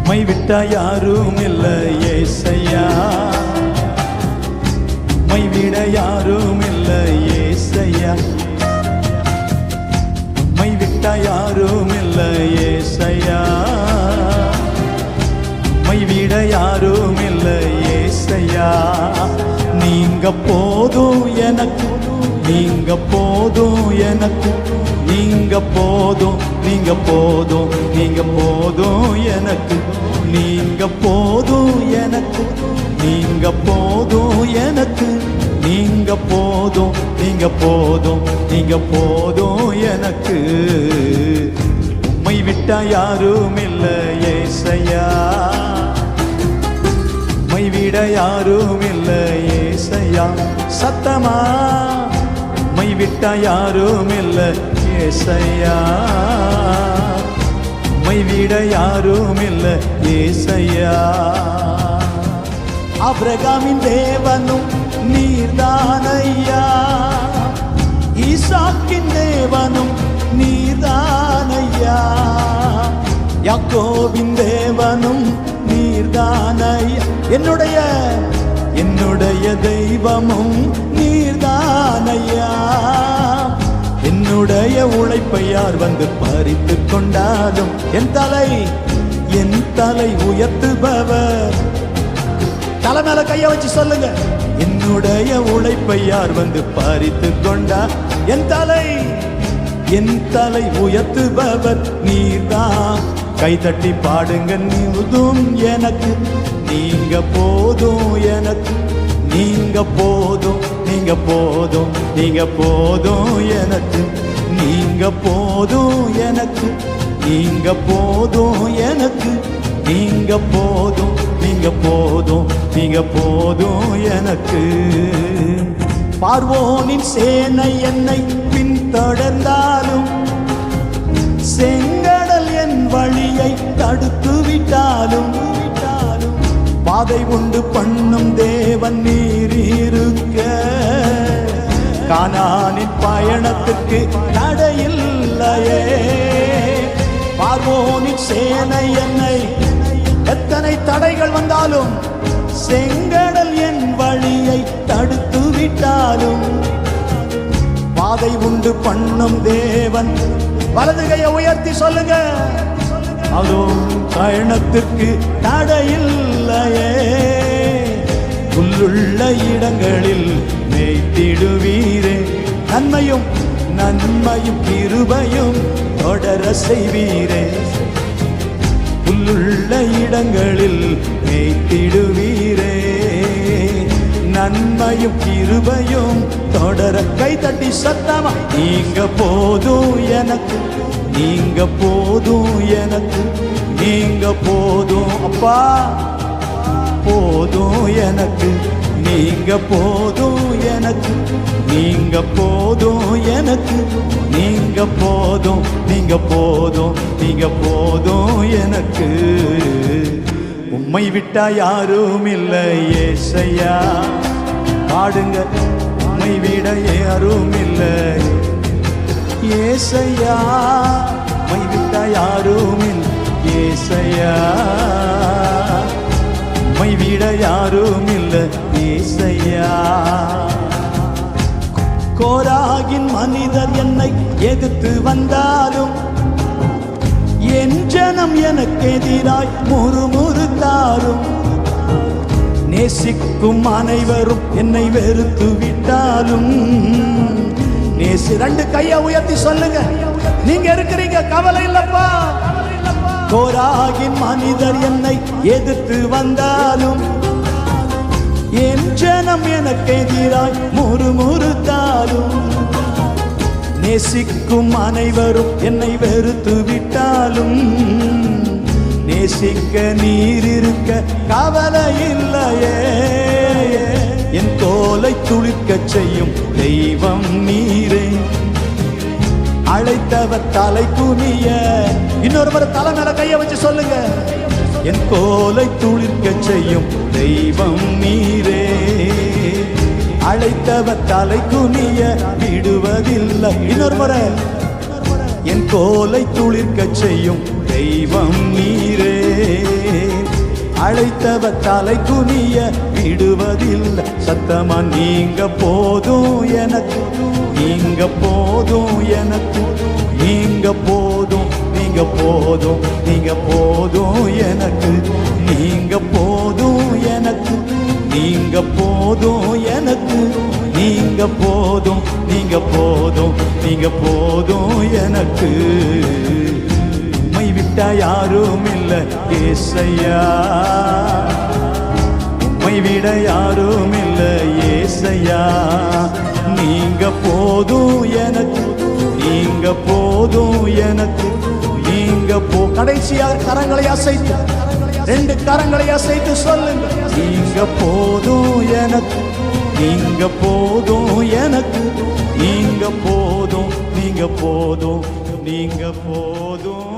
உம்மை விட்டா யாரும் இல்லை ஏசையா, உம்மை விட யாரும் இல்லை ஏசையா, உம்மை விட்டா யாரும் இல்லை ஏசையா, உம்மை விட யாரும் இல்லை ஏசையா. நீங்க போதும் எனக்கு, நீங்க போதும் எனக்கு, நீங்க போதும், நீங்க போதும், நீங்க போதும் எனக்கு, நீங்க போதும் எனக்கு, நீங்க போதும் எனக்கு, நீங்க போதும், நீங்க போதும், நீங்க போதும் எனக்கு. உம்மை விட்டா யாரும் இல்லை ஏசையா, உம்மை விட யாரும் இல்லை ஏசையா. சத்தமா உம்மை விட்டா யாரும் இல்லை ஏசையா, உம்மை விட யாரும் இல்லை ஏசையா. ஆபிரகாமின் தேவனும் நீர்தானையா, ஈசாக்கின் தேவனும் நீர்தானையா, யாக்கோபின் தேவனும் நீர்தானையா. என்னுடைய தெய்வமும் நீர்தானையா. என்னுடைய உழைப்பை யார் வந்து பறித்து கொண்டாலும் என் தலை உயர்த்துபவர். தலை மேல கைய வச்சு சொல்லுங்க, என்னுடைய உழைப்பை யார் வந்து பறித்து கொண்டா என் தலை உயர்த்துபவர் நீர்தான். கை தட்டி பாடுங்க, நீதும் எனக்கு, நீங்க போதும் எனக்கு, நீங்க போதும், நீங்க போதும், நீங்க போதும் எனக்கு, நீங்க போதும் எனக்கு, நீங்க போதும் எனக்கு, நீங்க போதும், நீங்க போதும், நீங்க போதும் எனக்கு. பார்வோனின் சேனை என்னை பின்தொடர்ந்தாலும், செங்கடல் என் வழியை தடுத்து விட்டாலும், பாதை உண்டு பண்ணும் தேவன் நீர் இருக்க, கானானின் பயணத்துக்கு தடையில்லையே. பார்வோனின் சேனை என்னை எத்தனை தடைகள் வந்தாலும், செங்கடல் என் வழியை தடுத்து விட்டாலும், பாதை உண்டு பண்ணும் தேவன். வலது கையை உயர்த்தி சொல்லுங்க, அதோ பயணத்திற்கு தடையில்லையே. புல்லுள்ள இடங்களில் மேய்த்திடுவீரே, நன்மையும் கிருபையும் தொடர செய்வீரே. புல்லுள்ள இடங்களில் மேய்த்திடுவீரே, நன்மையும் கிருபையும் தொடர. கை தட்டி சத்தமா, நீங்க போதும் எனக்கு, நீங்க போதும் எனக்கு, நீங்க போதும் அப்பா, போதும் எனக்கு, நீங்க போதும் எனக்கு, நீங்க போதும் எனக்கு, நீங்க போதும், நீங்க போதும், நீங்க போதும் எனக்கு. உம்மை விட்டா யாரும் இல்லை ஏசையா, பாடுங்க, உம்மை விட யாரும் இல்லை ஏசையா, உம்மை விட்டா யாரும் இல்லை ஏசையா, உம்மை விட யாரும் இல்லை ஏசையா. கோராகின் மனிதர் என்னை எதிர்த்து வந்தாலும், என் ஜனம் எனக்கு எதிராய் முறுமுறுத்தாலும், நேசிக்கும் அனைவரும் என்னை வெறுத்து விட்டாலும், ரெண்டு கையை உயர்த்தி சொல்லுங்க, நீங்க இருக்கிறீங்க, கவலை இல்லப்பா. கோராகின் மனிதர் என்னை எதிர்த்து வந்தாலும், என் ஜனம் எனக்கு எதிராய் முறுமுறுத்தாலும், நேசிக்கும் அனைவரும் என்னை வெறுத்து விட்டாலும், நேசிக்க நீர் இருக்க கவலை இல்லையே. என் தோலை துளிர்க்க செய்யும் தெய்வம் நீரே, அழைத்தவர் தலை குனிய. இன்னொரு முறை தலை மேல கைய வச்சு சொல்லுங்க, என் கோலை துளிர்க்க செய்யும் தெய்வம் நீரே, அழைத்தவர் தலை குனிய விடுவதில்லை. இன்னொரு முறை, என் கோலை துளிர்க்க செய்யும் தெய்வம் நீரே, அழைத்தவர் தலை குனிய விடுவதில்லை. சத்தமா நீங்க போதும் எனக்கு, நீங்க போதும் எனக்கு, நீங்க போதும், நீங்க போதும், நீங்க போதும் எனக்கு, நீங்க போதும் எனக்கு, நீங்க போதும் எனக்கு, நீங்க போதும், நீங்க போதும், நீங்க போதும் எனக்கு. உம்மை விட்டா யாரும் இல்லை ஏசையா, உம்மை விட யாரும் இல்லை ஏசையா. நீங்க போதும் எனக்கு, நீங்க போதும் எனக்கு, நீங்க கடைசியாக கரங்களை அசைத்து, ரெண்டு கரங்களை அசைத்து சொல்லுங்க. நீங்க போதும் எனக்கு, நீங்க போதும் எனக்கு, நீங்க போதும், நீங்க போதும், நீங்க போதும்.